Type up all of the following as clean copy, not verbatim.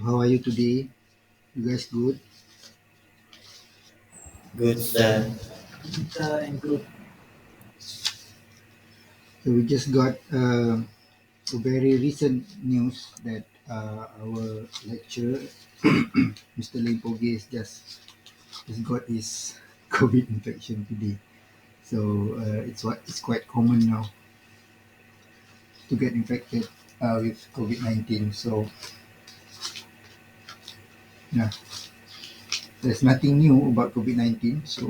How are you today? You guys good? Good, sir. I'm good. So we just got a very recent news that our lecturer, Mr. Limpoge, just got his COVID infection today. So it's quite common now to get infected with COVID-19. So yeah, there's nothing new about COVID-19. So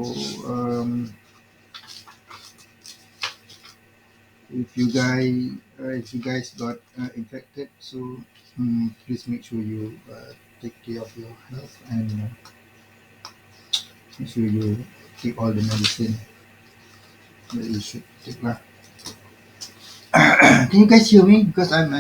if you guys got infected, so please make sure you take care of your health and make sure you take all the medicine that you should take lah. Can you guys hear me? Because I'm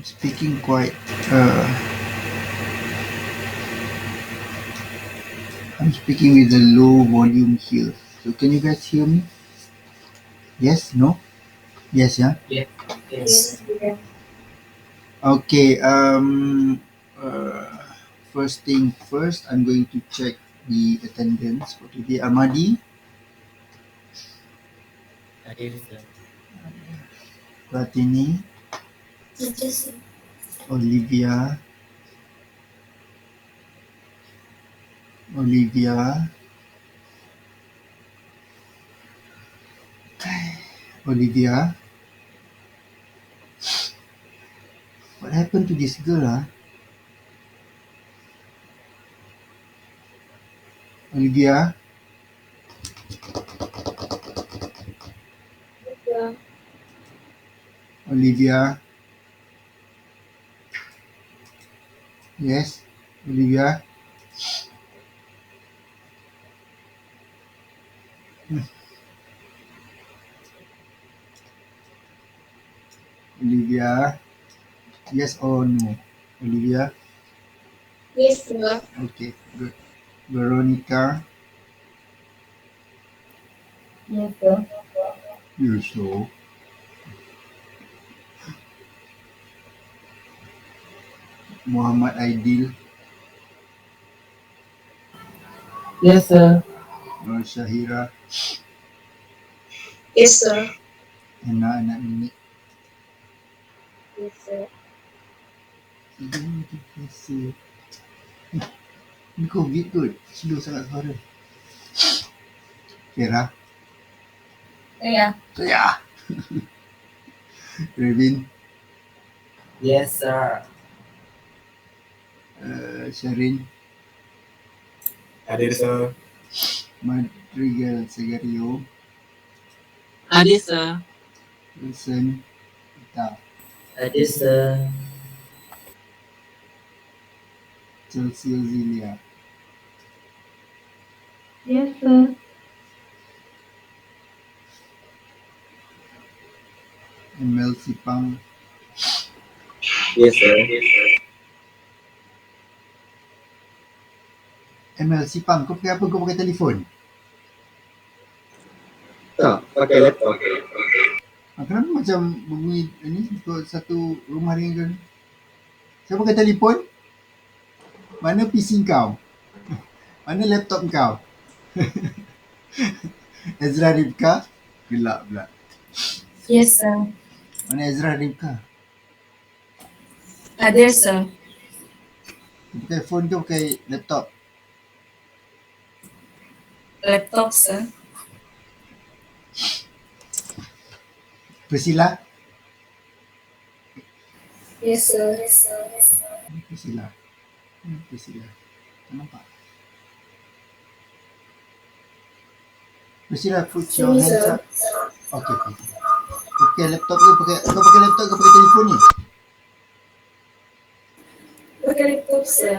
speaking quite. I'm speaking with a low volume here. So can you guys hear me? Yes? No? Yes? Yeah. Yeah. Yes, Yes. yeah. Okay. Uh, First thing first, I'm going to check the attendance for today. Amadi, Hadir, sir. Pratini, Just Olivia, Olivia, Olivia. What happened to this girl? Olivia, yeah. Olivia. Yes, Olivia. Hmm, Olivia. Yes or no? Olivia. Yes, sir. Okay, good. Veronica. Yes, sir. You so. Muhammad Aidil. Yes, sir. Nur Syahira. Yes, sir. Anak-anak nenek. Yes, sir. Ini biasa. Ni COVID kot. Slow sangat suara. Kira. Yeah. Ya. Revin. Yes, sir. Sharin. Hadir, sir. Madrigal Segario. Hadir, sir. Wilson. Ita. Hadir, sir. Chelsea Auxilia. Yes, sir. ML Sipang. Yes, sir. ML Sipang, kau pakai apa? Kau pakai telefon? Tak, pakai laptop. Kenapa macam bunyi ni ikut satu rumah dengan kau ni? Saya pakai telefon? Mana PC kau? Mana laptop kau? Ezra Ribka? Gelak pula. Yes, sir. Mana Ezra Ribka? Hadir, sir. Kau pakai phone ke pakai laptop? Laptop, sir. Priscilla? Yes, sir. Priscilla. Priscilla. Tak nampak. Priscilla, put your Sini, hands sir. up. Okay, okay. Pakai laptop ke pakai kau pakai laptop ke pakai telefon ni? Pakai laptop, sir.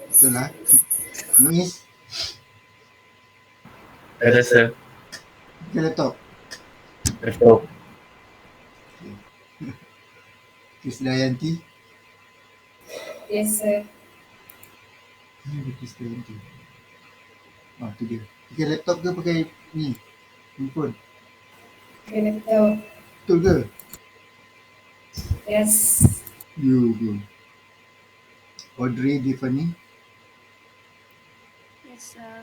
Betul lah. Muiz, Ada, sir. pakai laptop. Laptop. Krisdayanti. Yes, sir. Mana dia Krisdayanti? Oh, tu dia. Pakai laptop ke pakai ni? Handphone. Pakai laptop. Betul ke? Yes. You go. Audrey, Tiffany. Yes, sir.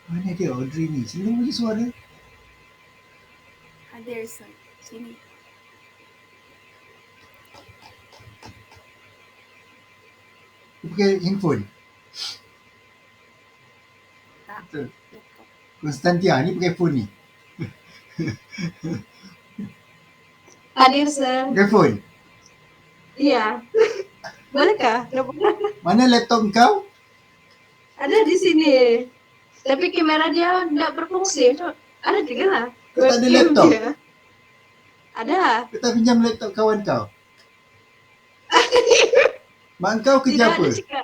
Mana dia Audrey ni? Selalu bagi suara. Hadir, sir. Sini. Dia pakai handphone. Tak. Betul. Laptop. Konstantia ni pakai phone ni. Hadir, sir. Pakai phone. Iya. Bolehkah? Mana laptop kau? Ada di sini. Tapi kamera dia tidak berfungsi. Ada juga lah. Kau tak ada Webcam laptop? dia. Ada. Kita pinjam laptop kawan kau. Mak kau kerja Tidak apa? ada juga.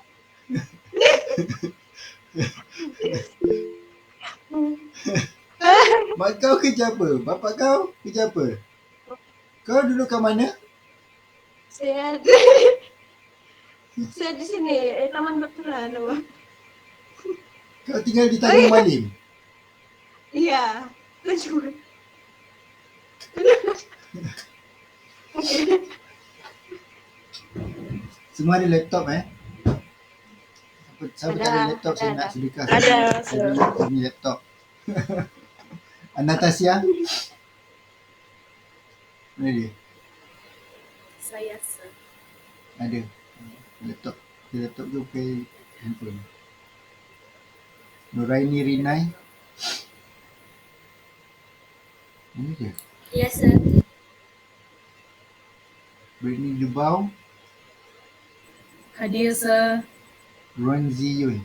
Mak kau kerja apa? Bapak kau kerja apa? Kau duduk kat mana? Saya saya di sini, Taman Bakura. Kau tinggal di Tanjung Malim. Iya. Semua ada laptop Siapa tak ada laptop saya nak sedekah. Saya punya laptop. Anastasia? Mana dia? Saya, sir. Ada. Laptop. Laptop tu pakai handphone. Nuraini Rinai. Mana dia? Yes, sir. Britney Dubau. Hadir, sir. Ron Ziyun.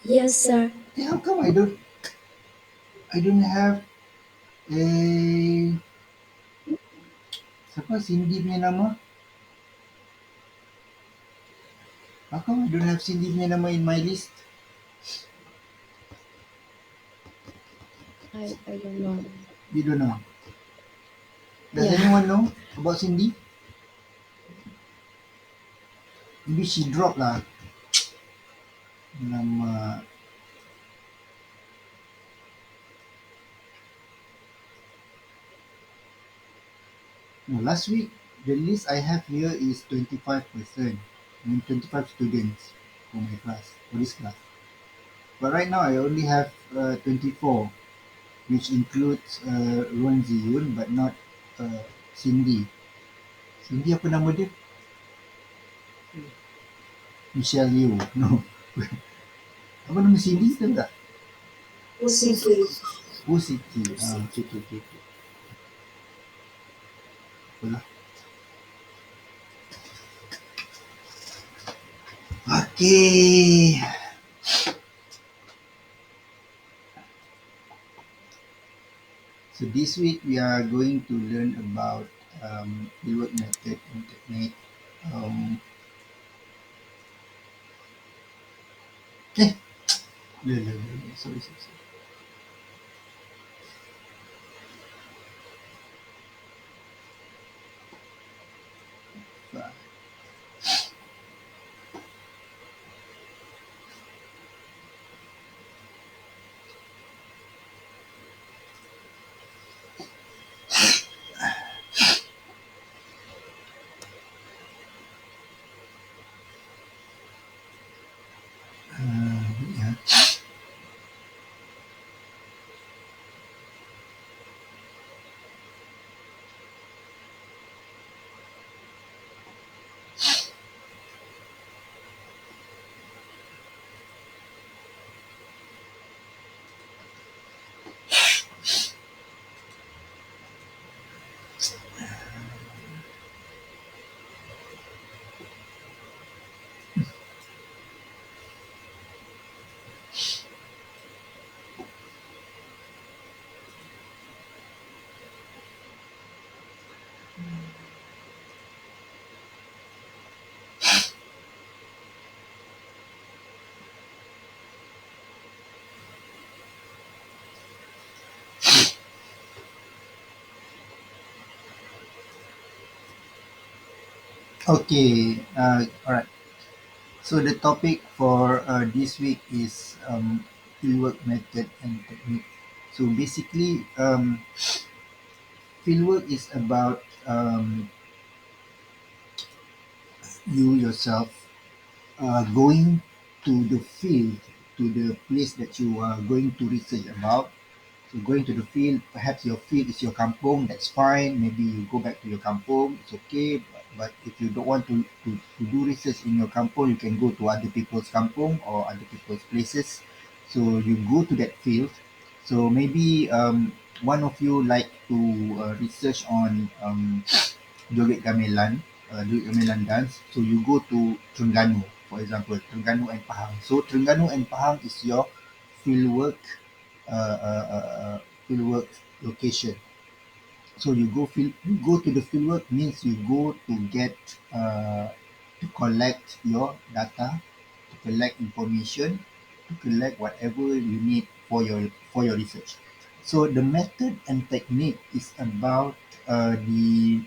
Yes, sir. How come I don't have a siapa Cindy punya nama? How come I don't have Cindy punya nama in my list? I don't know. You don't know. Does Yeah. anyone know about Cindy? Maybe she dropped lah. Nama no, last week the list I have here is 25 person. I mean 25 students for my class, for this class. But right now I only have 24, which includes Ron Ziyun but not Cindy. Cindy apa nama dia? Michelle Liu. No. Apa nama Cindy tu tak? Musisi. Oh Siti. Okay. Apalah. Okay. So this week we are going to learn about fieldwork method and technique. Sorry. Yeah. Okay. Alright. So So the topic for this week is fieldwork method and technique. So basically, fieldwork is about you yourself going to the field, to the place that you are going to research about. So going to the field, perhaps your field is your kampong, that's fine. Maybe you go back to your kampong, it's okay. But if you don't want to do research in your kampong, you can go to other people's kampong or other people's places. So you go to that field. So maybe one of you like to research on joget gamelan, joget gamelan dance. So you go to Terengganu, for example, Terengganu and Pahang. So Terengganu and Pahang is your fieldwork uh, uh, uh, fieldwork location. So you go to the fieldwork means you go to get to collect your data, to collect information, to collect whatever you need for your research. So the method and technique is about the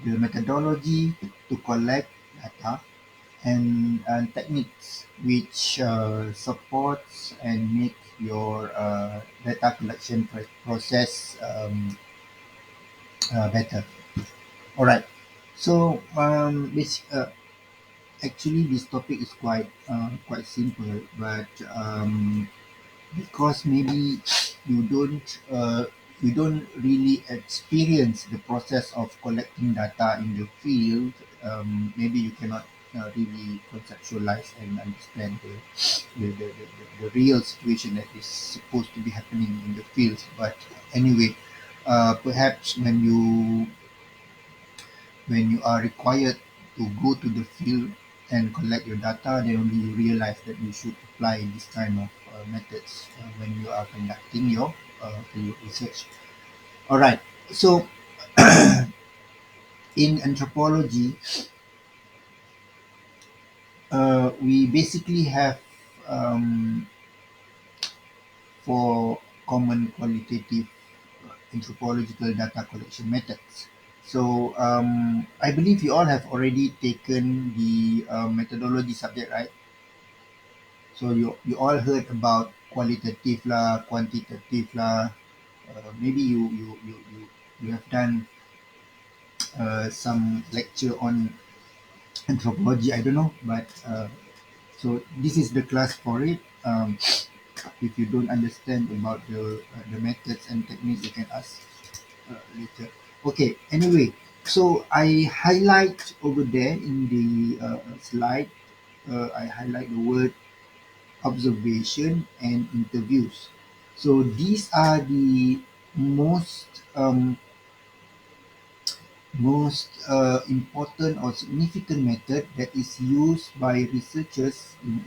methodology to collect data and techniques which supports and make your data collection process better. All right. So actually this topic is quite simple, but because maybe you don't uh, you don't really experience the process of collecting data in the field, maybe you cannot really conceptualize and understand the real situation that is supposed to be happening in the field. But anyway, perhaps when you are required to go to the field and collect your data, then only you realize that you should apply this kind of methods when you are conducting your field research. All right. So in anthropology, we basically have um, four common qualitative anthropological data collection methods. So I believe you all have already taken the methodology subject, right? So you all heard about qualitative lah, quantitative lah. Maybe you have done some lecture on anthropology. I don't know, but so this is the class for it. If you don't understand about the methods and techniques, you can ask later. Okay. Anyway, so I highlight over there in the slide. I highlight the word observation and interviews. So these are the most important or significant method that is used by researchers in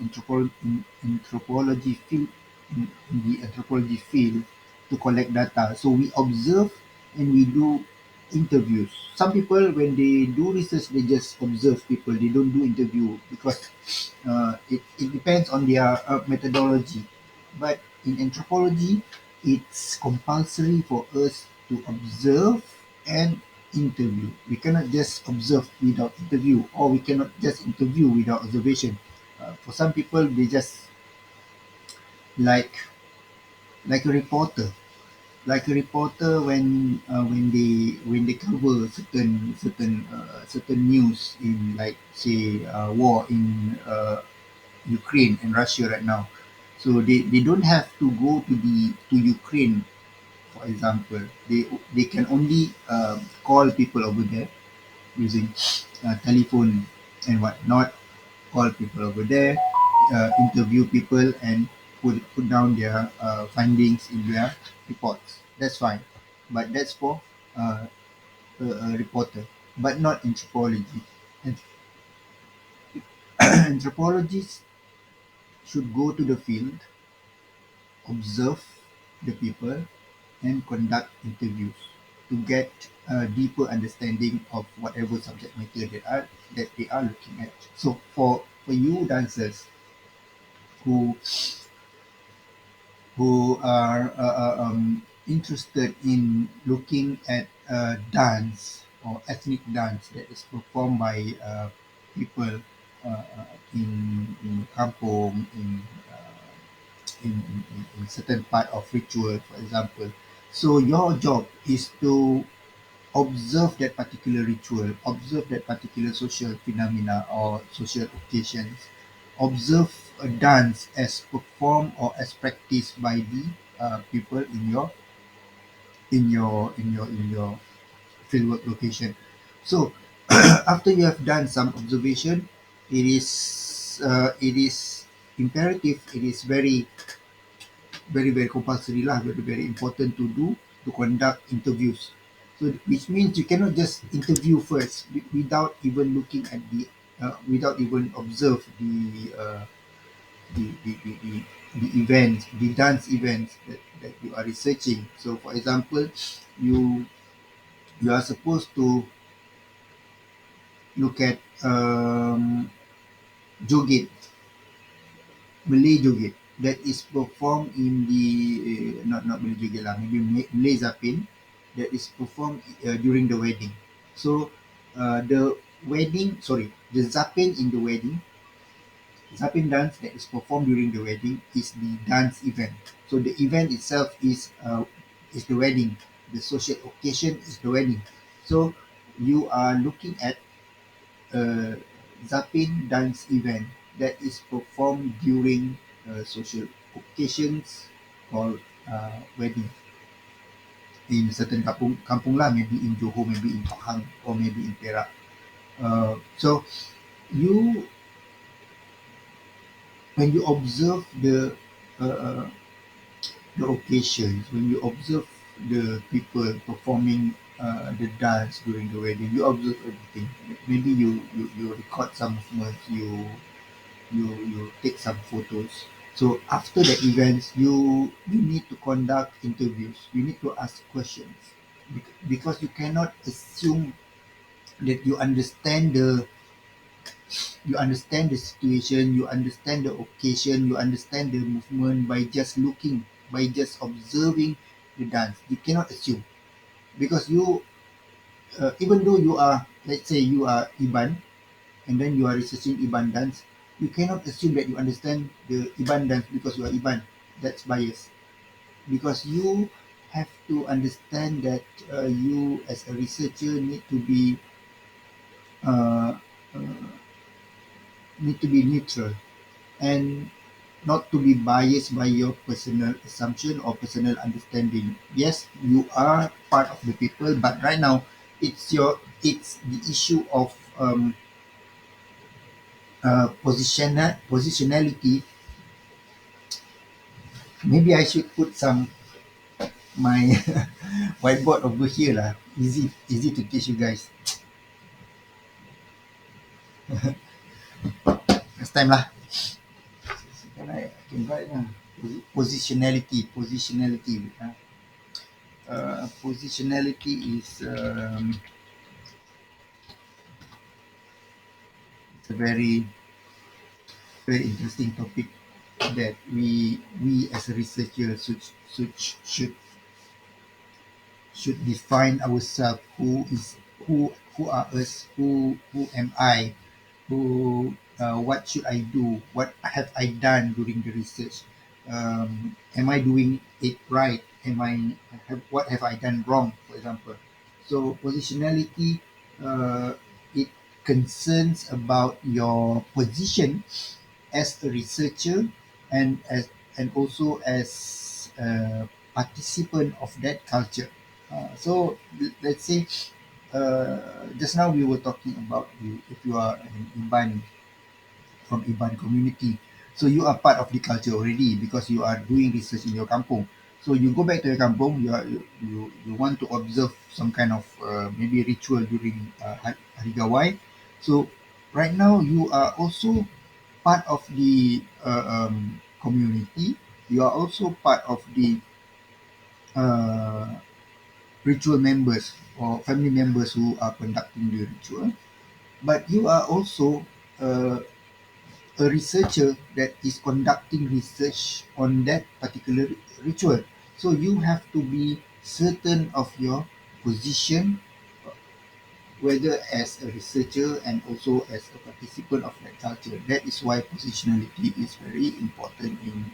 anthropology field in the anthropology field to collect data. So we observe and we do interviews. Some people when they do research they just observe people. They don't do interview because it depends on their methodology. But in anthropology, it's compulsory for us to observe and interview. We cannot just observe without interview, or we cannot just interview without observation. For some people, they just like like a reporter, like a reporter when they cover certain news in like say war in Ukraine and Russia right now. So they don't have to go to Ukraine, for example. They can only call people over there using telephone and whatnot. Call people over there, interview people, and put down their findings in their reports. That's fine, but that's for uh, a reporter, but not anthropology. And anthropologists should go to the field, observe the people, and conduct interviews to get a deeper understanding of whatever subject matter that they are looking at. So for you dancers who are interested in looking at dance or ethnic dance that is performed by people in kampung, in certain part of ritual, for example. So your job is to observe that particular ritual, observe that particular social phenomena or social occasions, observe a dance as performed or as practiced by the people in your fieldwork location. So after you have done some observation, it is imperative. It is very compulsory lah, very important to do, to conduct interviews. So which means you cannot just interview first without even looking at without even observe the the events, the dance events that you are researching. So for example, you you are supposed to look at joget, Malay joget that is performed in the not Malay joget lah, maybe Malay zapin that is performed during the wedding. So the zapin in the wedding, zapin dance that is performed during the wedding is the dance event. So the event itself is the wedding. The social occasion is the wedding. So you are looking at a Zapin dance event that is performed during social occasions called wedding in certain kampung lah, maybe in Johor, maybe in Pahang, or maybe in Perak. So you when you observe uh, the occasions, when you observe the people performing the dance during the wedding, you observe everything. Maybe you record some movements, you take some photos. So after the events, you need to conduct interviews. You need to ask questions because you cannot assume that you understand the situation, you understand the occasion, you understand the movement by just looking, by just observing the dance. You cannot assume because even though you are, let's say, you are Iban, and then you are researching Iban dance, you cannot assume that you understand the Iban dance because you are Iban. That's bias. Because you have to understand that you as a researcher uh, uh, need to be neutral and not to be biased by your personal assumption or personal understanding. Yes, you are part of the people, but right now it's the issue of positionality. Maybe I should put my whiteboard over here lah. Easy to teach you guys. Next time lah. I can write lah. Positionality. Positionality is it's a very interesting topic that we as a researcher should should define ourselves. Who are us? Who am I? What should I do? What have I done during the research? Am I doing it right? What have I done wrong, for example? So positionality, it concerns about your position as a researcher and also as a participant of that culture. So let's say just now we were talking about if you are an Iban from Iban community. So you are part of the culture already because you are doing research in your kampung. So you go back to your kampung, you want to observe some kind of maybe ritual during Hari Gawai. So right now you are also part of the community. You are also part of the uh, ritual members or family members who are conducting the ritual. But you are also uh, a researcher that is conducting research on that particular ritual. So you have to be certain of your position whether as a researcher and also as a participant of that culture. That is why positionality is very important in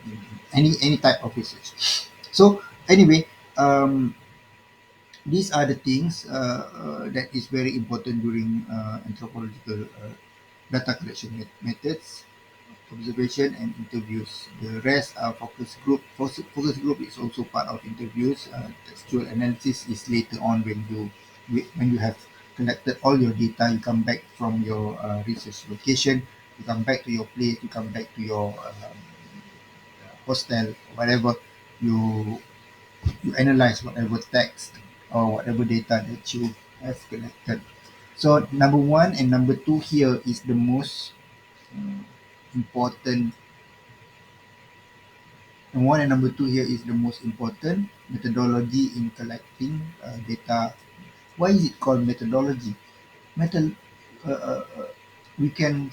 any type of research. So anyway, these are the things that is very important during anthropological data collection methods, observation and interviews. The rest are focus group. Focus group is also part of interviews. Textual analysis is later on when you have collected all your data. You come back from your research location. You come back to your place. You come back to your hostel, whatever. You you analyze whatever text or whatever data that you have collected. So number one and number two here is the most uh, important. And one and number two here is the most important methodology in collecting data. Why is it called methodology? Method, uh, uh, uh, we can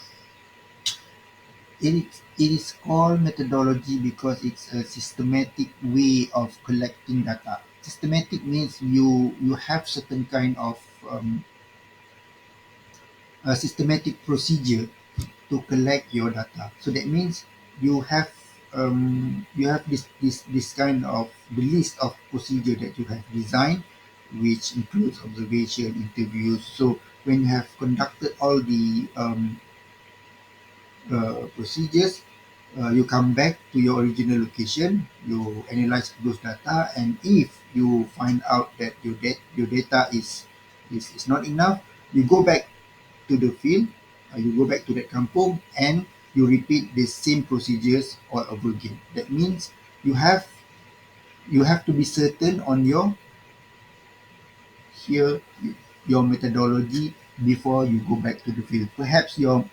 it is called methodology because it's a systematic way of collecting data. Systematic means you have certain kind of a systematic procedure to collect your data. So that means you have this kind of the list of procedure that you have designed, which includes observation, interviews. So when you have conducted all the procedures, you come back to your original location, you analyze those data, and if you find out that your data is not enough, you go back to the field, you go back to that kampung, and you repeat the same procedures all over again. That means you have you have to be certain on here your methodology before you go back to the field. Perhaps your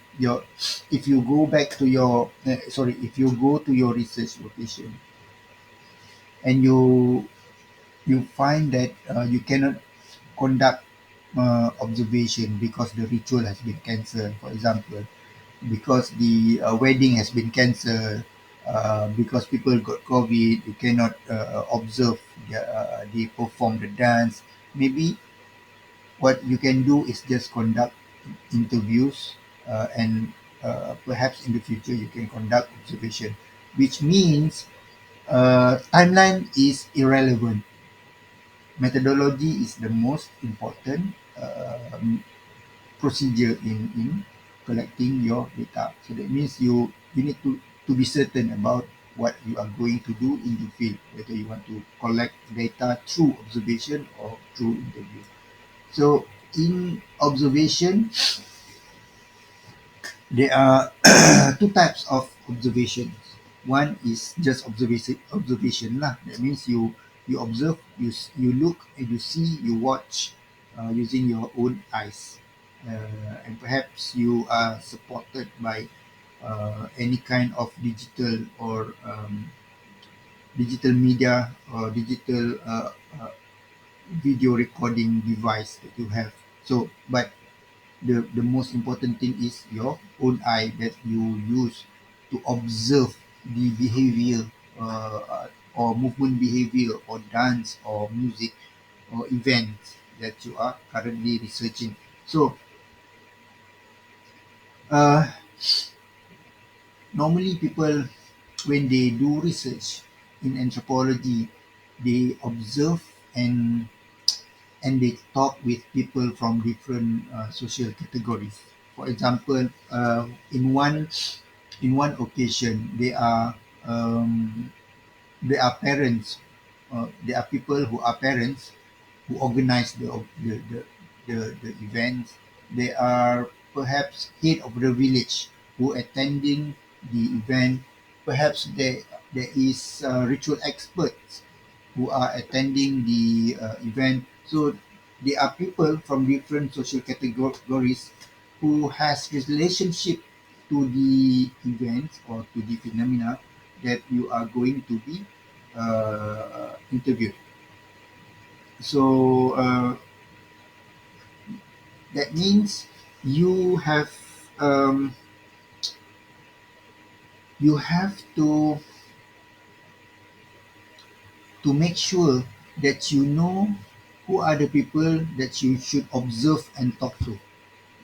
if you go back to your if you go to your research location and you find that you cannot conduct observation because the ritual has been cancelled, for example, because the wedding has been cancelled, because people got COVID, you cannot observe they perform the dance. Maybe what you can do is just conduct interviews and perhaps in the future you can conduct observation, which means timeline is irrelevant. Methodology is the most important procedure in collecting your data. So that means you need to be certain about what you are going to do in the field, whether you want to collect data through observation or through interview. So in observation, there are two types of observations. One is just observation lah. That means you observe, you look, and you see, you watch using your own eyes, and perhaps you are supported by any kind of digital media or digital video recording device that you have. So, but the most important thing is your own eye that you use to observe the behavior or movement behavior or dance or music or events that you are currently researching. So uh, normally people, when they do research in anthropology, they observe and they talk with people from different social categories. For example, in one occasion, um, there are parents, there are people who are parents who organize the events. They are perhaps head of the village who attending the event. Perhaps there is ritual experts who are attending the event. So there are people from different social categories who has relationship to the events or to the phenomena that you are going to be interviewed. So that means you have um, you have to make sure that you know who are the people that you should observe and talk to.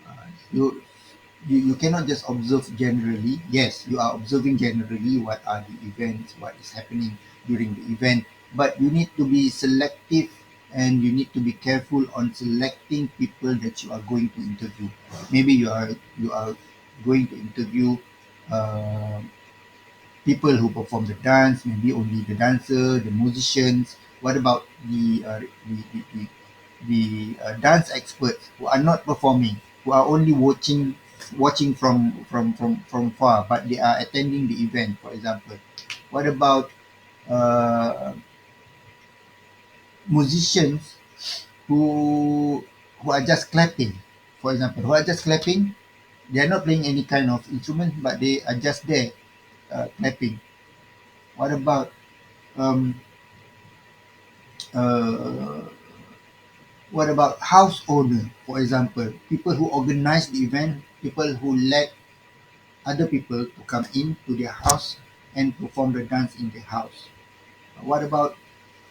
Uh, you, you cannot just observe generally. Yes, you are observing generally what are the events, what is happening during the event, but you need to be selective and you need to be careful on selecting people that you are going to interview. Maybe you are going to interview uh, people who perform the dance, maybe only the dancer, the musicians. What about the dance experts who are not performing, who are only watching from far, but they are attending the event, for example? What about uh, musicians who who are just clapping, for example, who are just clapping? They are not playing any kind of instrument, but they are just there clapping. What about um, uh, what about house owner, for example, people who organize the event, people who let other people to come in to their house and perform the dance in their house? What about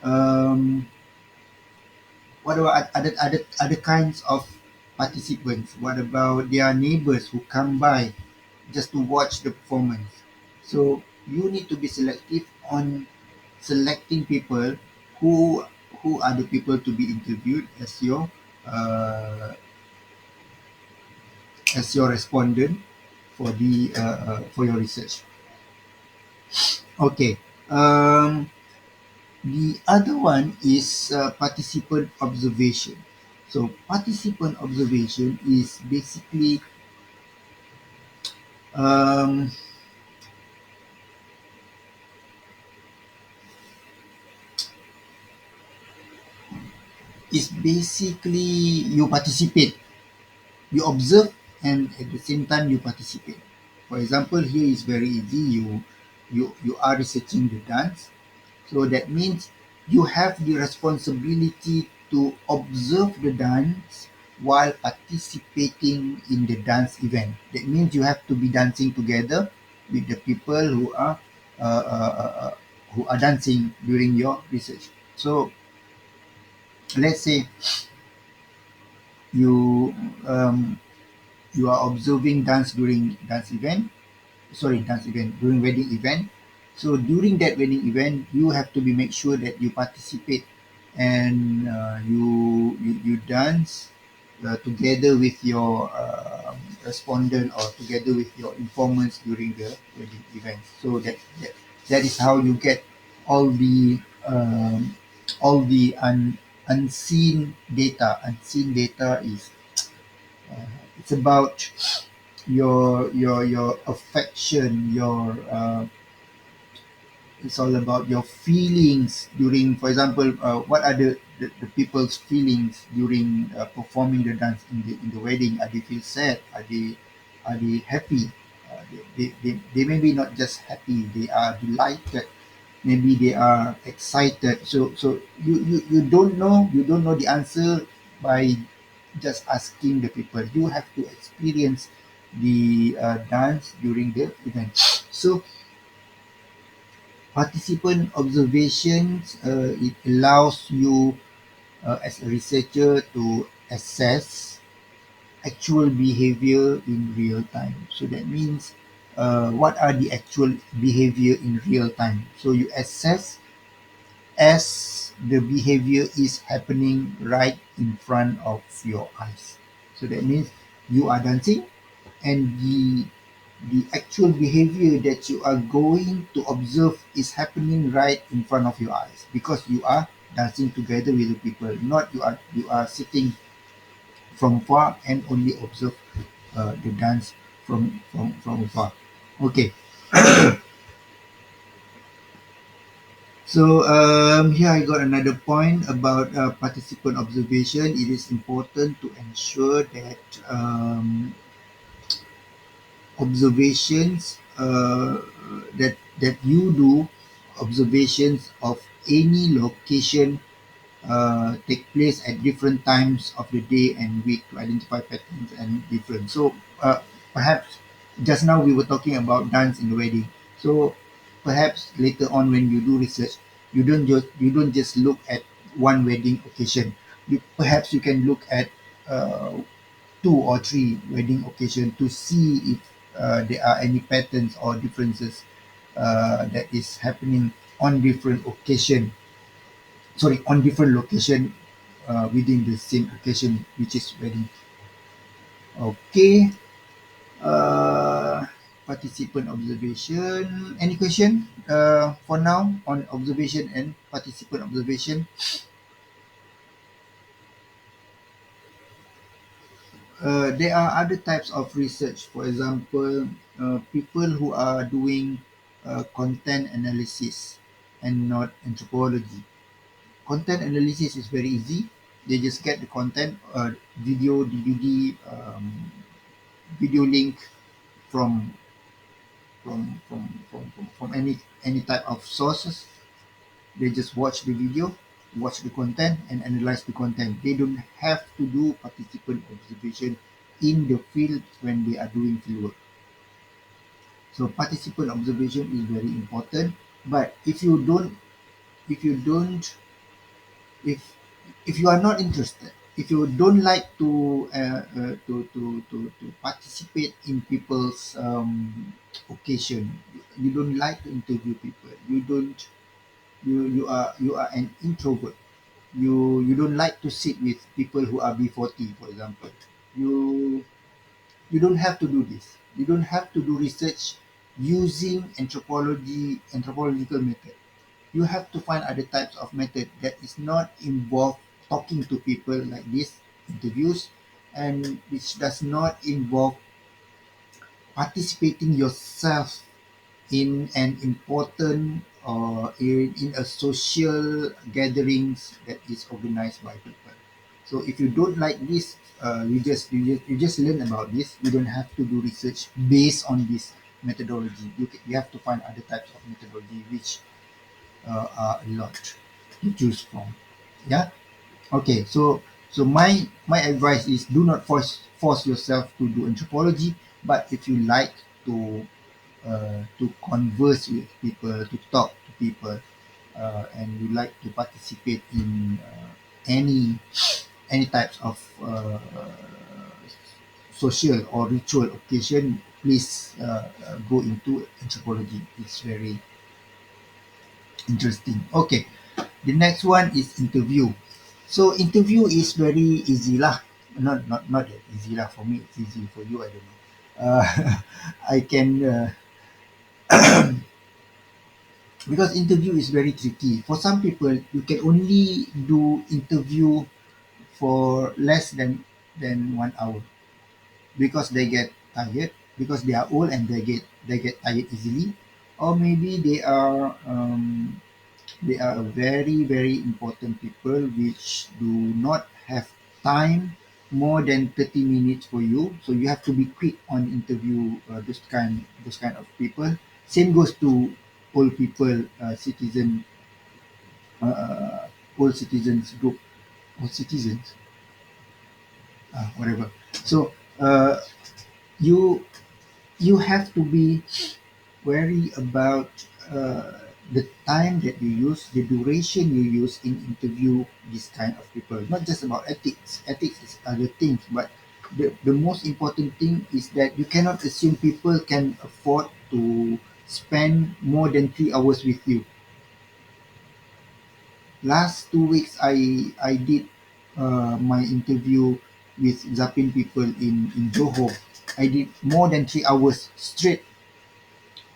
um, other kinds of participants? What about their neighbors who come by just to watch the performance? So you need to be selective on selecting people who who are the people to be interviewed uh, as your respondent for your research. Okay. The other one is participant observation. So participant observation um, is basically you participate, you observe, and at the same time you participate. For example, here is very easy. You are researching the dance. So that means you have the responsibility to observe the dance while participating in the dance event. That means you have to be dancing together with the people uh, uh, uh, uh, who are dancing during your research. So let's say you um, you are observing dance during dance event during wedding event. So during that wedding event, you have to be make sure that you participate and you dance together with your respondent or together with your informants during the wedding event. So that is how you get all the unseen data. Unseen data is it's about your affection, your it's all about your feelings during, for example, what are the people's feelings during performing the dance in the wedding? Are they feel sad? Are they happy? They may be not just happy, they are delighted, maybe they are excited. So you don't know the answer by just asking the people. You have to experience the dance during the event. So participant observations, it allows you as a researcher to assess actual behavior in real time. So that means what are the actual behavior in real time? So you assess as the behavior is happening right in front of your eyes. So that means you are dancing and the actual behavior that you are going to observe is happening right in front of your eyes because you are dancing together with the people, not you are sitting from far and only observe the dance from afar. Okay. So here I got another point about participant observation. It is important to ensure that observations that you do observations of any location take place at different times of the day and week to identify patterns and difference. So perhaps just now we were talking about dance in the wedding. So perhaps later on when you do research, you don't just look at one wedding occasion, Perhaps you can look at uh, two or three wedding occasion to see if there are any patterns or differences that is happening on different occasion, sorry, on different location within the same occasion, which is wedding. Okay. uh, Participant observation, any question for now on observation and participant observation? There are other types of research. For example, people who are doing content analysis and not anthropology. Content analysis is very easy. They just get the content, video, DVD, video link from from any type of sources. They just watch the video, watch the content, and analyze the content. They don't have to do participant observation in the field when they are doing fieldwork. So participant observation is very important. But if you don't, if if you are not interested, if you don't like to participate in people's occasion, you don't like to interview people, you are an introvert, you don't like to sit with people who are B40, for example, you you don't have to do this. You don't have to do research using anthropological method. You have to find other types of method that is not involve talking to people like this, interviews, and which does not involve participating yourself in an important or in a social gatherings that is organized by people. So if you don't like this, you just learn about this. You don't have to do research based on this methodology. You have to find other types of methodology which are a lot to choose from. Yeah. Okay. So my advice is do not force yourself to do anthropology. But if you like to converse with people, to talk to people, and you like to participate in any types of social or ritual occasion, please go into anthropology. It's very interesting. Okay, the next one is interview. So interview is very easy lah. Not that easy lah. For me, it's easy. For you, I don't know. Uh, I can. Because interview is very tricky. For some people, you can only do interview for less than 1 hour because they get tired, because they are old and they get tired easily, or maybe they are very important people which do not have time more than 30 minutes for you, so you have to be quick on interview those kind of people. Same goes to old people, uh, old citizens group, old citizens, whatever. So you you have to be wary about the time that you use, the duration you use in interview this kind of people. Not just about ethics. Ethics is other things, but the most important thing is that you cannot assume people can afford to spend more than 3 hours with you. Last 2 weeks, I did my interview with Zapin people in Johor. I did more than 3 hours straight,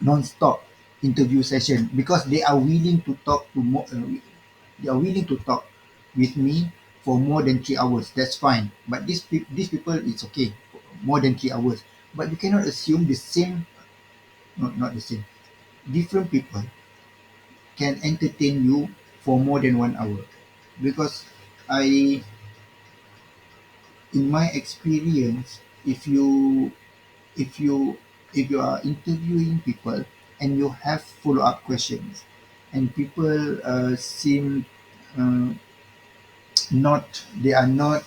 non-stop interview session because they are willing to they are willing to talk with me for more than 3 hours. That's fine. But these people, it's okay, more than 3 hours. But you cannot assume the same, not the same. Different people can entertain you for more than 1 hour because I, in my experience, if you if you are interviewing people and you have follow-up questions and people seem uh, not they are not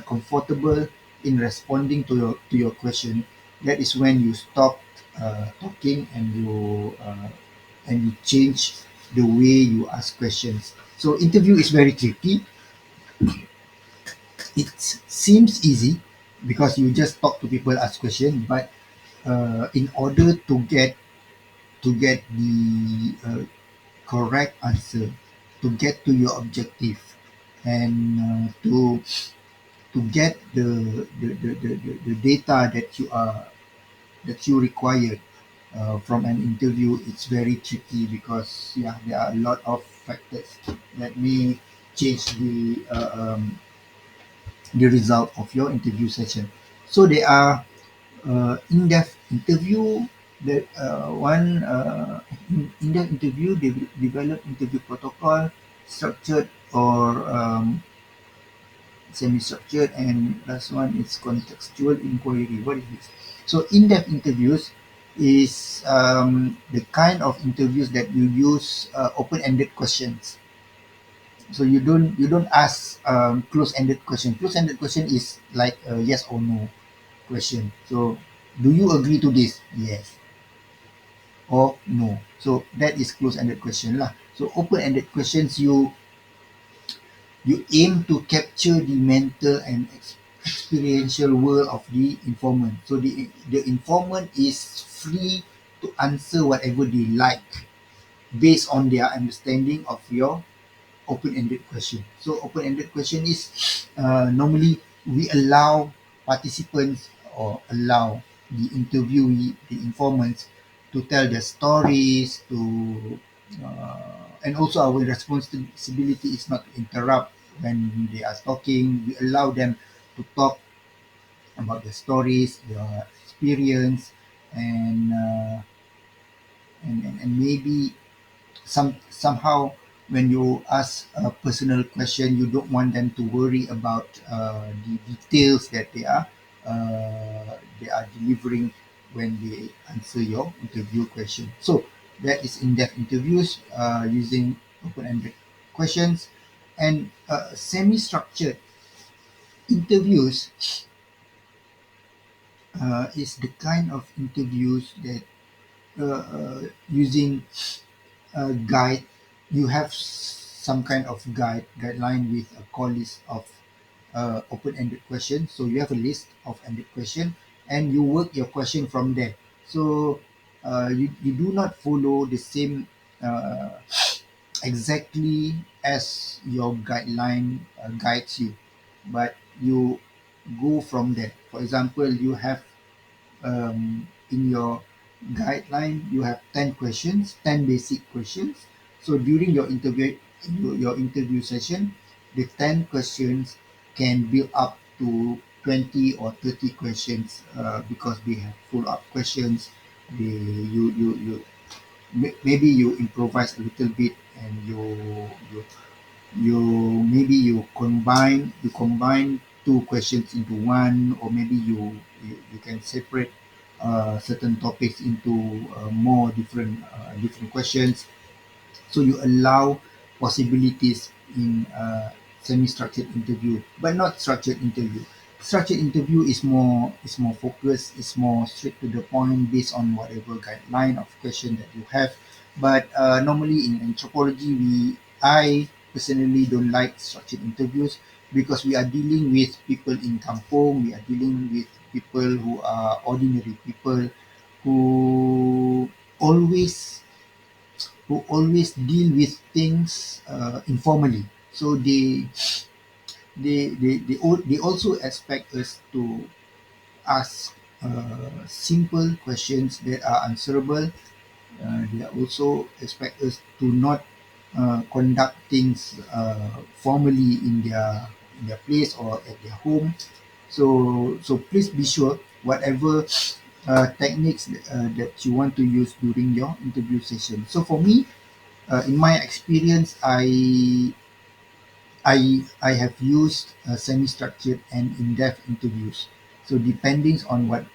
comfortable in responding to your question, that is when you stop talking and you change the way you ask questions. So interview is very tricky. It seems easy because you just talk to people, ask questions, but in order to get the correct answer, to get to your objective, and to get the data that you require from an interview, it's very tricky because yeah, there are a lot of factors that may change the result of your interview session. So there are in-depth interview that in-depth interview, they develop interview protocol, structured or semi-structured, and last one is contextual inquiry. What is this? So in-depth interviews is the kind of interviews that you use open-ended questions. So you don't ask close-ended question. Close-ended question is like a yes or no question. So do you agree to this? Yes or no. So that is close-ended question lah. So open-ended questions, you aim to capture the mental and experiential world of the informant. So the informant is free to answer whatever they like based on their understanding of your open-ended question. So open-ended question is normally we allow participants or allow the interviewee, the informants, to tell their stories, to and also our responsibility is not to interrupt when they are talking. We allow them to talk about their stories, their experience, and and maybe somehow when you ask a personal question, you don't want them to worry about the details that they are delivering when they answer your interview question. So that is in-depth interviews using open-ended questions, and semi-structured interviews is the kind of interviews that using guide. You have some kind of guideline with a call list of open-ended questions. So you have a list of ended question, and you work your question from there. So you do not follow the same exactly as your guideline guides you, but you go from there. For example, you have in your guideline you have 10 questions, 10 basic questions. So during your interview session, the 10 questions can build up to 20 or 30 questions because they have follow-up questions. Maybe you improvise a little bit, and you you maybe you combine two questions into one, or maybe you can separate certain topics into more different questions. So you allow possibilities in semi-structured interview, but not structured interview. Structured interview is more focused, is more straight to the point based on whatever guideline of question that you have. But normally in anthropology, I personally don't like structured interviews because we are dealing with people in kampong. We are dealing with people who are ordinary people who always deal with things informally. So they also expect us to ask simple questions that are answerable. They also expect us to not conduct things formally in their place or at their home. So please be sure whatever techniques that you want to use during your interview session. So for me, in my experience, I have used semi-structured and in-depth interviews. So depending on what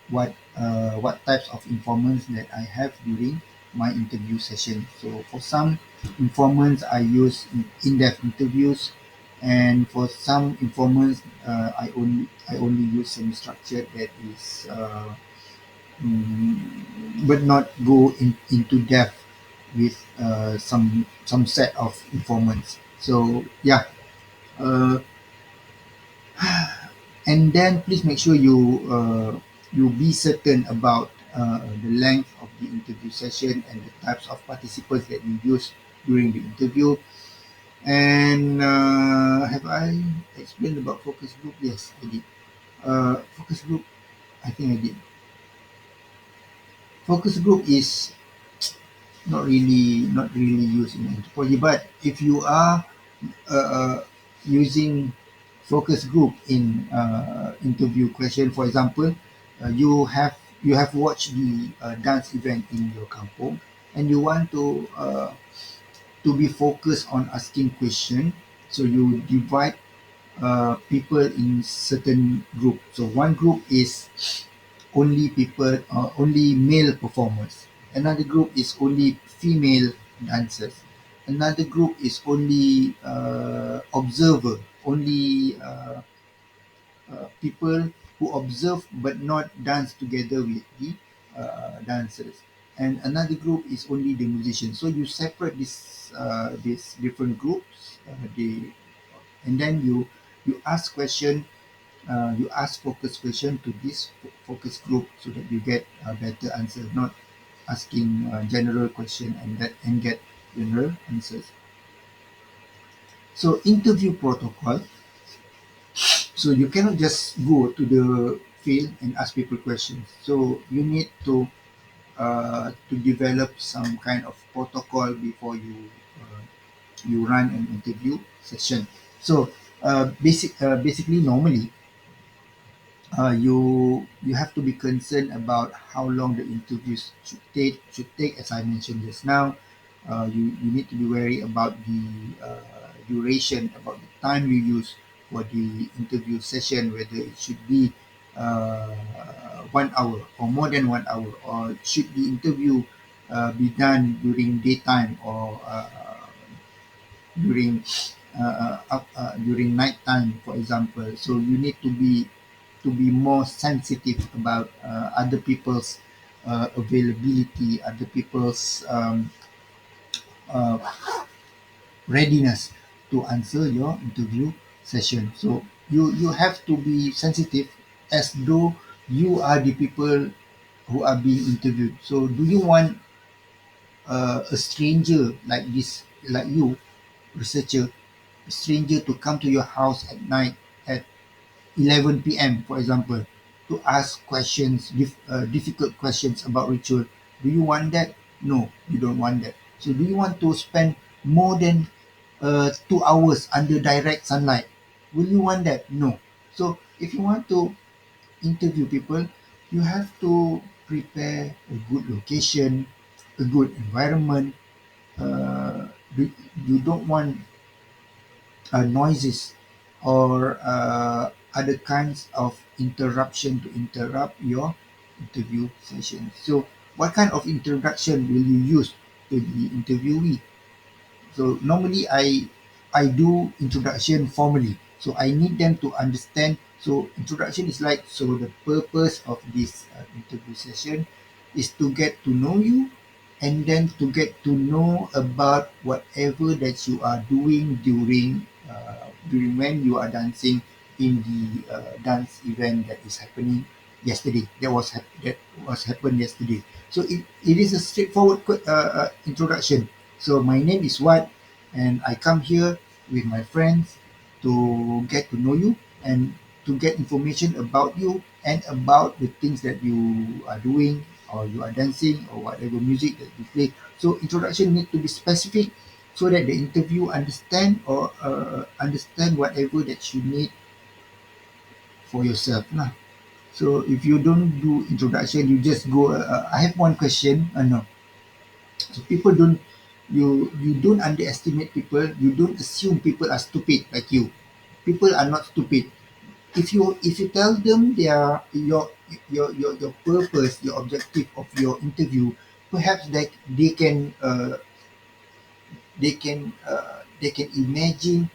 types of informants that I have during my interview session. So for some informants, I use in-depth interviews, and for some informants, I only use semi-structured, that is but not go into depth with some set of informants. So yeah, uh, and then please make sure you be certain about the length of the interview session and the types of participants that you use during the interview. And have I explained about focus group? Yes, I did. Focus group, I think I did. Focus group is not really used in anthropology, but if you are uh, using focus group in interview question, for example, you have watched the dance event in your kampung, and you want to be focused on asking question, so you divide people in certain group. So one group is only male performers. Another group is only female dancers. Another group is only observer, only people who observe but not dance together with the dancers. And another group is only the musicians. So you separate these different groups, and then you ask question, you ask focus question to this focus group so that you get a better answer, not asking general question and get general answers. So interview protocol. So you cannot just go to the field and ask people questions. So you need to develop some kind of protocol before you run an interview session. So basically normally you have to be concerned about how long the interviews should take. As I mentioned just now, you need to be wary about the duration, about the time you use for the interview session, whether it should be 1 hour or more than 1 hour, or should the interview be done during daytime or during night time, for example. So you need to be more sensitive about other people's availability, other people's uh, readiness to answer your interview session. So you have to be sensitive, as though you are the people who are being interviewed. So do you want a stranger like this, like you, researcher, a stranger to come to your house at night at 11 p.m., for example, to ask questions, difficult questions about ritual? Do you want that? No, you don't want that. So, do you want to spend more than 2 hours under direct sunlight? Will you want that? No. So, if you want to interview people, you have to prepare a good location, a good environment. Uh, you don't want noises or other kinds of interruption to interrupt your interview session. So, what kind of introduction will you use to the interviewee? So normally I do introduction formally. So I need them to understand. So introduction is like, so the purpose of this interview session is to get to know you, and then to get to know about whatever that you are doing during when you are dancing in the dance event that is happening yesterday. That was happened yesterday. So it is a straightforward introduction. So my name is what, and I come here with my friends to get to know you and to get information about you and about the things that you are doing, or you are dancing, or whatever music that you play. So introduction need to be specific so that the interview understand whatever that you need for yourself lah. So if you don't do introduction, you just go. I have one question. No, so people don't. You don't underestimate people. You don't assume people are stupid like you. People are not stupid. If you tell them your purpose, your objective of your interview, perhaps they can imagine,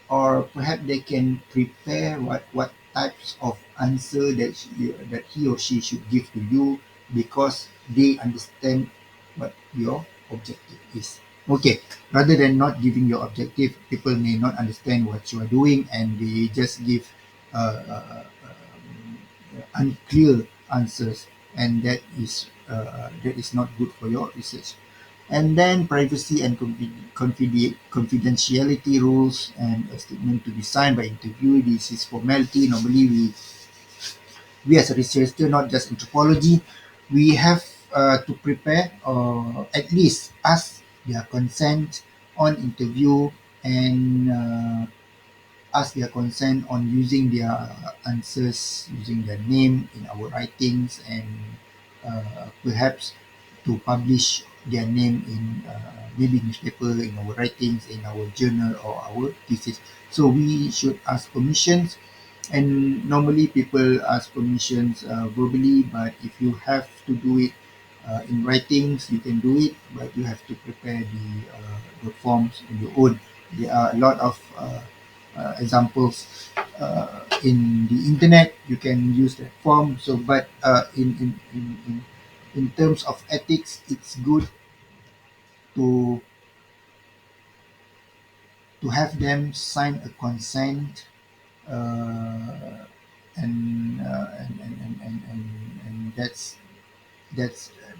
or perhaps they can prepare what types of answer that he or she should give to you, because they understand what your objective is. Okay, rather than not giving your objective, people may not understand what you are doing and they just give unclear answers, and that is not good for your research. And then privacy and confidentiality rules and a statement to be signed by interviewee. This is formality. Normally, we as a researcher, not just anthropology, we have to prepare or at least ask their consent on interview, and ask their consent on using their answers, using their name in our writings, and perhaps to publish their name in maybe newspaper, in our writings, in our journal or our thesis. So we should ask permissions, and normally people ask permissions verbally, but if you have to do it in writings, you can do it, but you have to prepare the forms on your own. There are a lot of examples in the internet. You can use that form. So, but in terms of ethics, it's good to have them sign a consent, uh, and that's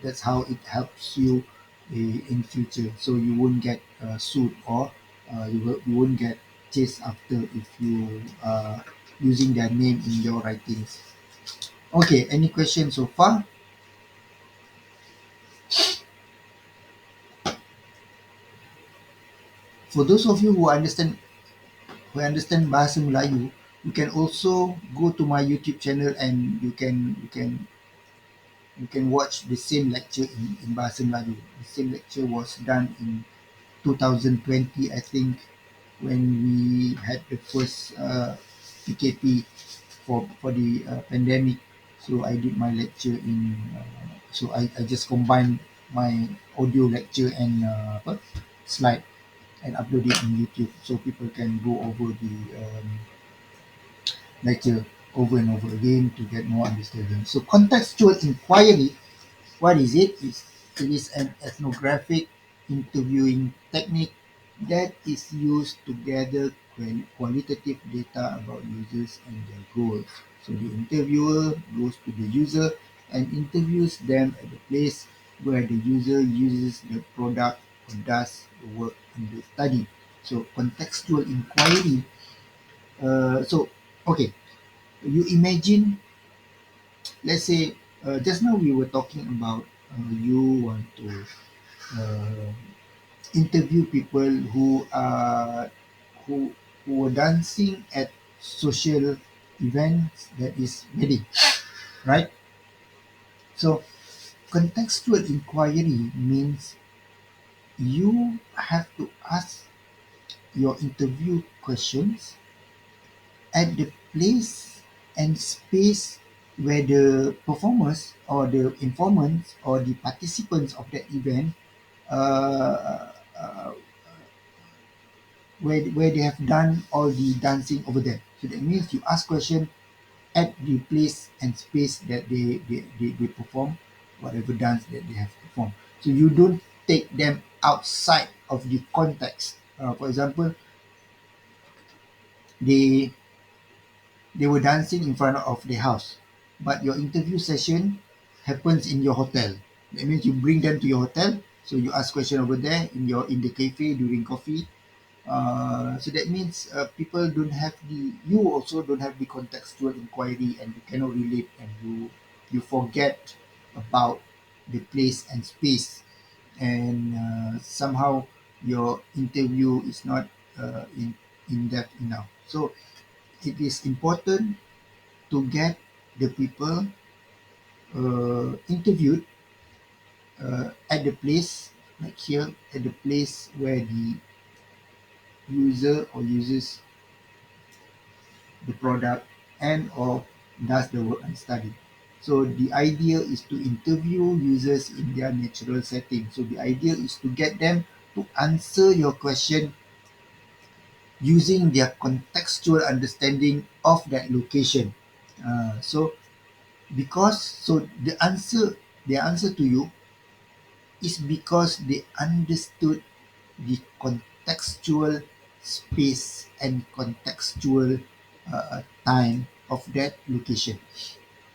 that's how it helps you in future, so you won't get sued, or you won't get chased after if you using their name in your writings. Okay, any questions so far? For those of you who understand bahasa Melayu, you can also go to my YouTube channel, and you can watch the same lecture in bahasa Melayu. The same lecture was done in 2020, I think, when we had the first PKP for the pandemic. So I did my lecture in. So I just combined my audio lecture and slide, and upload it on YouTube, so people can go over the lecture over and over again to get more understanding. So contextual inquiry, what is it? It is an ethnographic interviewing technique that is used to gather qualitative data about users and their goals. So the interviewer goes to the user and interviews them at the place where the user uses the product or does the work under study. So contextual inquiry. Okay, you imagine, let's say, just now we were talking about you want to uh, interview people who who were dancing at social events, that is wedding, right? So contextual inquiry means you have to ask your interview questions at the place and space where the performers or the informants or the participants of that event, uh, uh, where they have done all the dancing over there. So that means you ask question at the place and space that they perform whatever dance that they have performed. So you don't take them outside of the context. For example, they they were dancing in front of the house, but your interview session happens in your hotel. That means you bring them to your hotel, so you ask question over there in the cafe during coffee. So that means people don't have you also don't have the contextual inquiry, and you cannot relate, and you forget about the place and space, and somehow your interview is not in depth enough. So it is important to get the people interviewed at the place, like here, at the place where the user or uses the product and or does the work and study. So the idea is to interview users in their natural setting. So the idea is to get them to answer your question using their contextual understanding of that location. So because so the answer to you is because they understood the contextual space and contextual time of that location.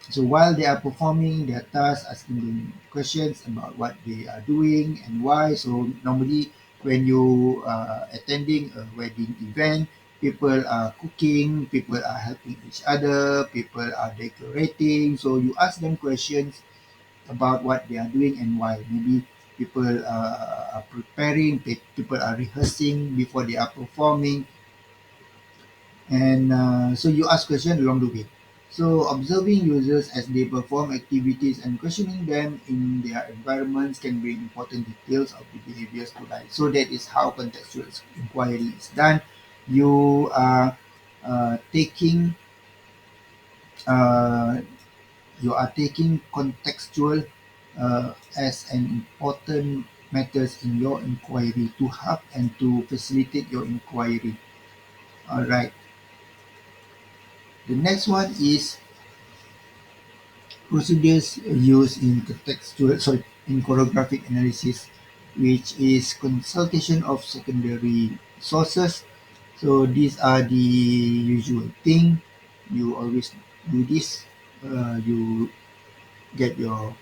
So while they are performing their task, asking them questions about what they are doing and why. So normally when you are attending a wedding event, people are cooking, people are helping each other, people are decorating. So you ask them questions about what they are doing and why. Maybe people are preparing, people are rehearsing before they are performing, and so you ask questions along the way. So observing users as they perform activities and questioning them in their environments can bring important details of the behaviors to light. So that is how contextual inquiry is done. You are taking uh, contextual as an important matters in your inquiry to help and to facilitate your inquiry. All right. The next one is procedures used in in choreographic analysis, which is consultation of secondary sources. So these are the usual thing. You always do this. You get your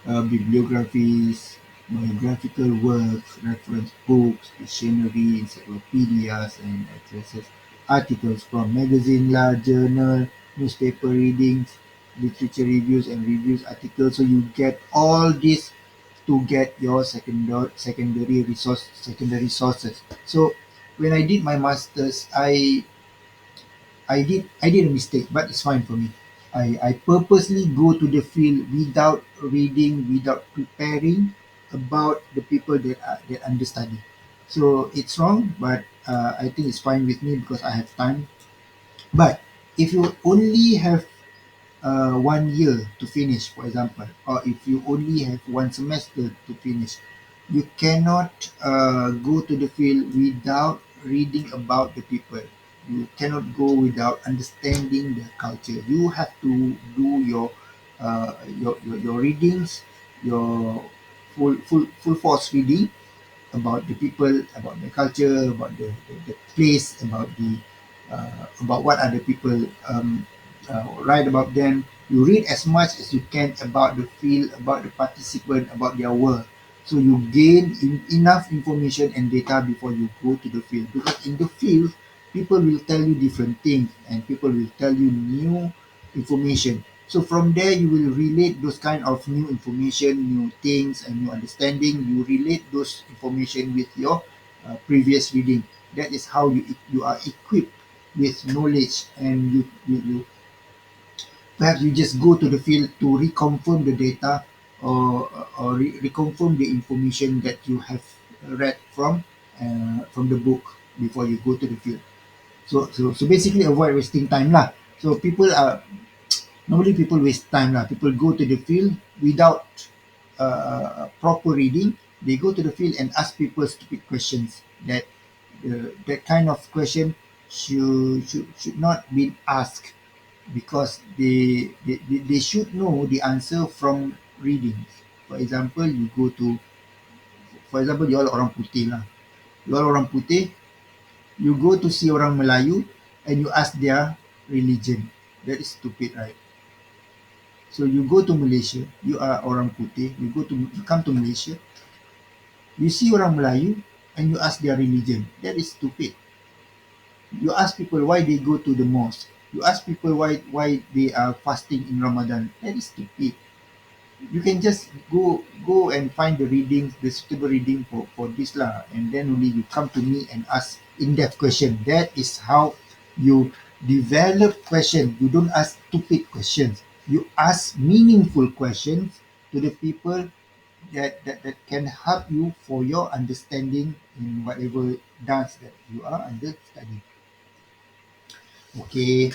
bibliographies, biographical works, reference books, dictionary, encyclopedias, and addresses articles from magazine, journal, newspaper readings, literature reviews, and reviews articles. So you get all this to get your secondary sources. So when I did my masters, I did a mistake, but it's fine for me. I purposely go to the field without reading, without preparing about the people that understudy. So it's wrong, but I think it's fine with me because I have time. But if you only have 1 year to finish, for example, or if you only have one semester to finish, you cannot go to the field without reading about the people. You cannot go without understanding the culture. You have to do your readings, your full force reading about the people, about the culture, about the place, about what other people write about them. You read as much as you can about the field, about the participant, about their work. So you gain enough information and data before you go to the field. Because in the field, people will tell you different things and people will tell you new information. So from there, you will relate those kind of new information, new things, and new understanding. You relate those information with your previous reading. That is how you are equipped with knowledge, and you perhaps you just go to the field to reconfirm the data or reconfirm the information that you have read from the book before you go to the field. So basically avoid wasting time lah. So people are normally people waste time lah. People go to the field without proper reading. They go to the field and ask people stupid questions. That kind of question should not be asked because they should know the answer from reading. For example, you all orang putih lah. You all orang putih, you go to see orang Melayu and you ask their religion. That is stupid, right? So you go to Malaysia, you are orang putih, you come to Malaysia, you see orang Melayu and you ask their religion. That is stupid. You ask people why they go to the mosque. You ask people why they are fasting in Ramadan. That is stupid. You can just go and find the readings, the suitable reading for this lah, and then only you come to me and ask in-depth question. That is how you develop question. You don't ask stupid questions. You ask meaningful questions to the people that can help you for your understanding in whatever dance that you are understanding. Okay,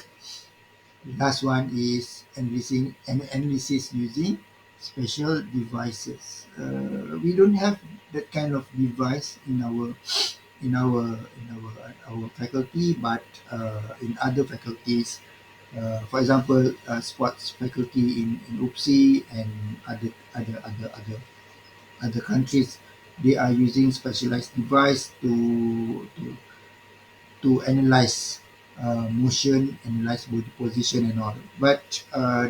last one is analysis using special devices. We don't have that kind of device in our faculty, but in other faculties, for example, sports faculty in UPSI and other. other countries, they are using specialized device to analyze motion, analyze body position and all. But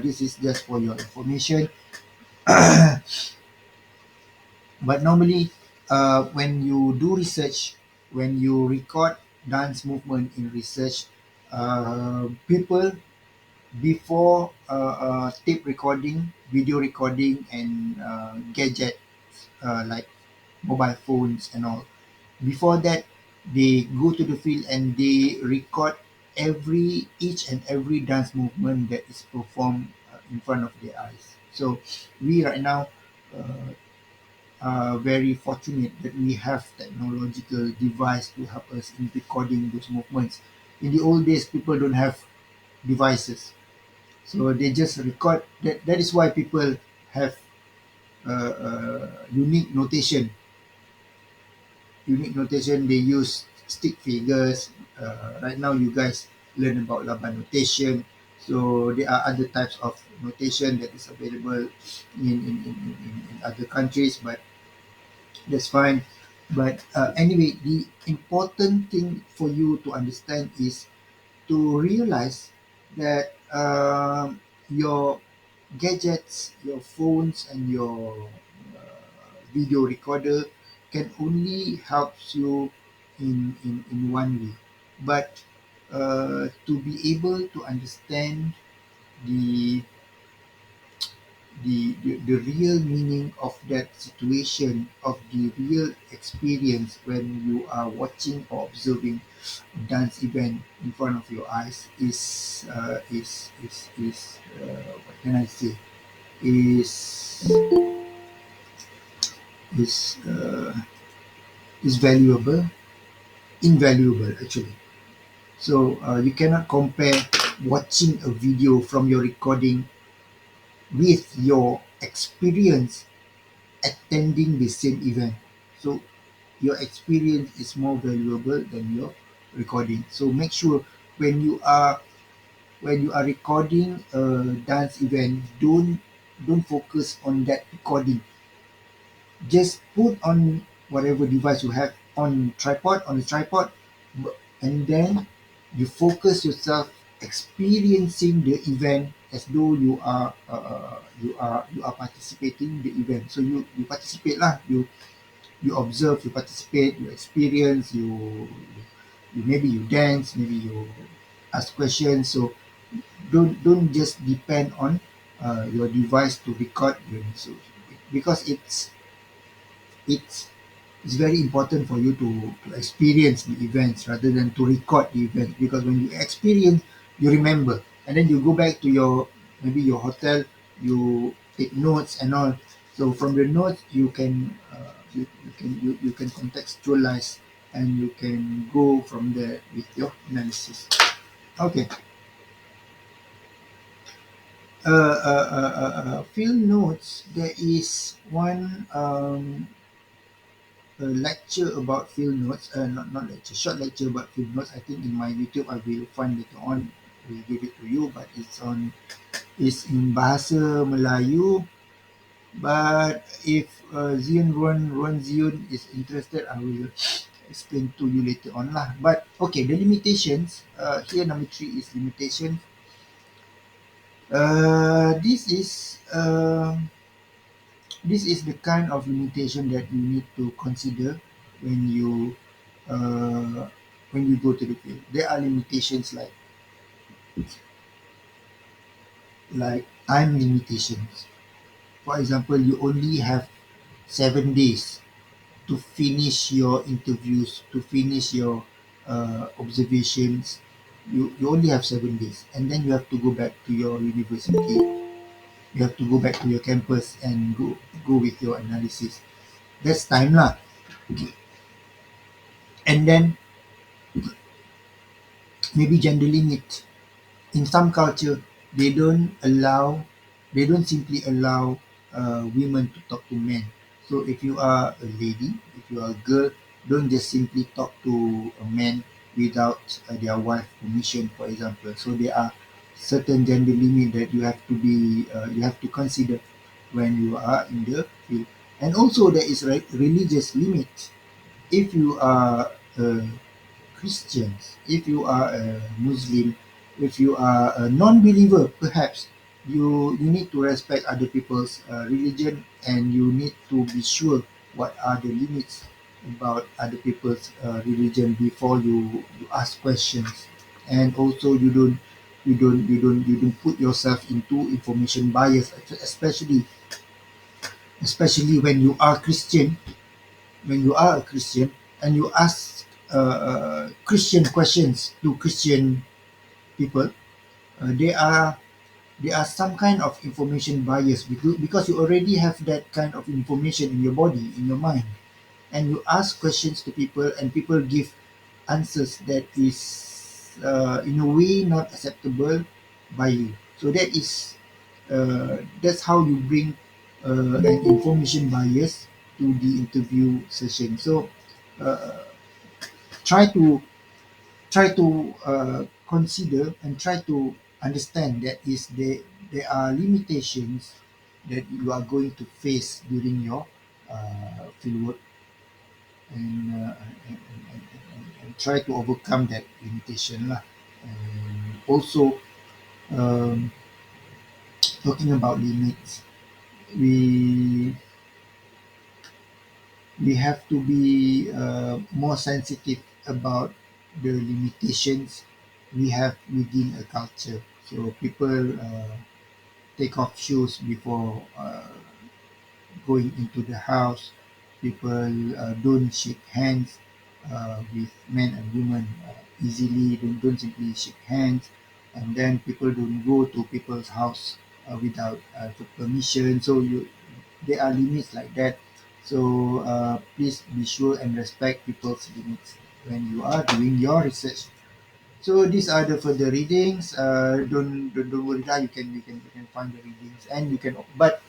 this is just for your information. But normally, when you do research, when you record dance movement in research, people before tape recording, video recording, and gadget like mobile phones and all. Before that, they go to the field and they record each and every dance movement that is performed in front of their eyes. So we right now uh, are very fortunate that we have technological device to help us in recording those movements. In the old days, people don't have devices, so they just record. That is why people have unique notation. They use stick figures. Right now you guys learn about Laban notation. So there are other types of notation that is available in other countries, but that's fine. But anyway, the important thing for you to understand is to realize that your gadgets, your phones, and your video recorder can only help you in one way. But to be able to understand the, the real meaning of that situation, of the real experience when you are watching or observing a dance event in front of your eyes what can I say, is is uh, is valuable, invaluable actually. So you cannot compare watching a video from your recording with your experience attending the same event. So your experience is more valuable than your recording. So make sure when you are recording a dance event, don't focus on that recording. Just put on whatever device you have on the tripod, and then you focus yourself experiencing the event as though you are participating the event. So you participate lah, you observe, you participate, you experience, you maybe you dance, maybe you ask questions. So don't just depend on your device to record your, so because it's it's very important for you to experience the events rather than to record the events, because when you experience, you remember, and then you go back to your, maybe your hotel, you take notes and all. So from the notes you can you can contextualize, and you can go from there with your analysis. Okay. Field notes, there is one a lecture about field notes, not lecture, short lecture about field notes. I think in my YouTube I will find later on, will give it to you, but it's in bahasa Melayu. But if Ruan Zion is interested, I will explain to you later on lah. But okay, the limitations, here number 3 is limitation. This is this is the kind of limitation that you need to consider when uh, you go to the field. There are limitations like time limitations. For example, you only have 7 days to finish your interviews, to finish your observations. You only have 7 days, and then you have to go back to your university. You have to go back to your campus and go with your analysis. That's time lah. Okay. And then maybe gender limit. In some culture, they don't allow, they don't simply allow women to talk to men. So if you are a lady, if you are a girl, don't just simply talk to a man without their wife permission, for example. So there are certain gender limit that you have to consider when you are in the field. And also there is religious limit. If you are Christians, if you are a Muslim, if you are a non-believer, perhaps you need to respect other people's religion, and you need to be sure what are the limits about other people's religion before you ask questions. And also you don't put yourself into information bias, especially when you are Christian, when you are a Christian and you ask Christian questions to Christian people, there are some kind of information bias, because you already have that kind of information in your body, in your mind, and you ask questions to people and people give answers that is in a way not acceptable by you. So that's how you bring an information bias to the interview session. So uh, try to consider and try to understand that there are limitations that you are going to face during your fieldwork, and, and try to overcome that limitation lah. And also, um, talking about limits, we we have to be more sensitive about the limitations we have within a culture. So people take off shoes before going into the house. People don't shake hands with men and women easily. Don't simply shake hands, and then people don't go to people's house without permission. So there are limits like that. So please be sure and respect people's limits when you are doing your research. So these are the further readings. Don't worry lah. You can find the readings, and you can. But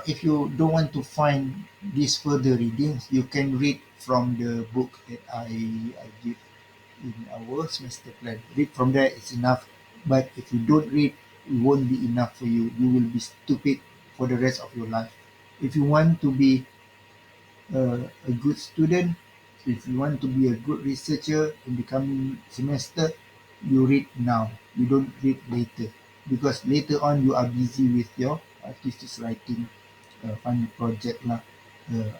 if you don't want to find these further readings, you can read from the book that I give in our semester plan. Read from there, it's enough. But if you don't read, it won't be enough for you. You will be stupid for the rest of your life. If you want to be a good student, if you want to be a good researcher in the coming semester, you read now. You don't read later, because later on you are busy with your thesis writing, final project lah,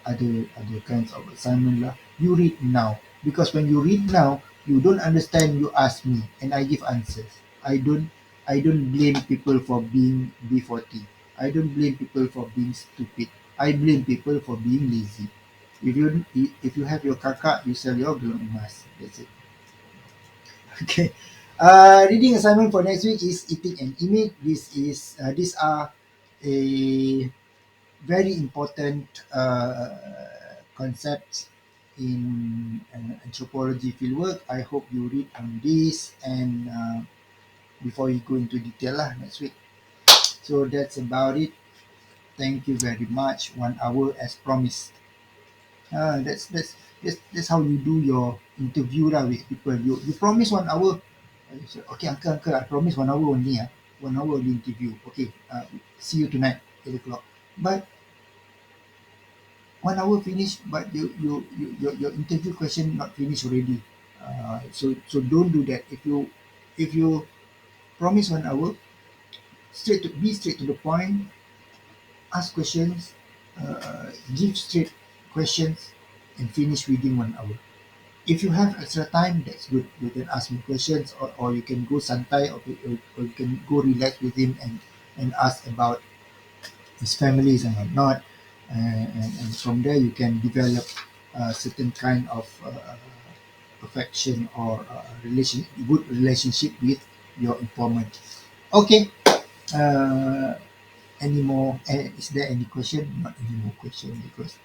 other kinds of assignment lah. You read now, because when you read now, you don't understand. You ask me, and I give answers. I don't blame people for being B40. I don't blame people for being stupid. I blame people for being lazy. If you have your kakak, you sell your gelang emas. That's it. Okay. Reading assignment for next week is eating an image. These are a very important concepts in anthropology fieldwork. I hope you read on this, and before you go into detail lah next week. So that's about it. Thank you very much. 1 hour as promised. That's how you do your interview lah with people. You promise 1 hour. You say, okay, uncle, I promise 1 hour only. 1 hour only interview. Okay, see you tonight, 8 o'clock. But 1 hour finish, but your interview question not finished already. So don't do that. If you promise 1 hour, straight to the point. Ask questions, give straight questions, and finish within 1 hour. If you have extra time, that's good. You can ask me questions, or you can go santai, or you can go relax with him, and ask about his families and whatnot. And from there, you can develop a certain kind of affection or good relationship with your informant. Okay. Uh, any more? Is there any question? Not any more question, because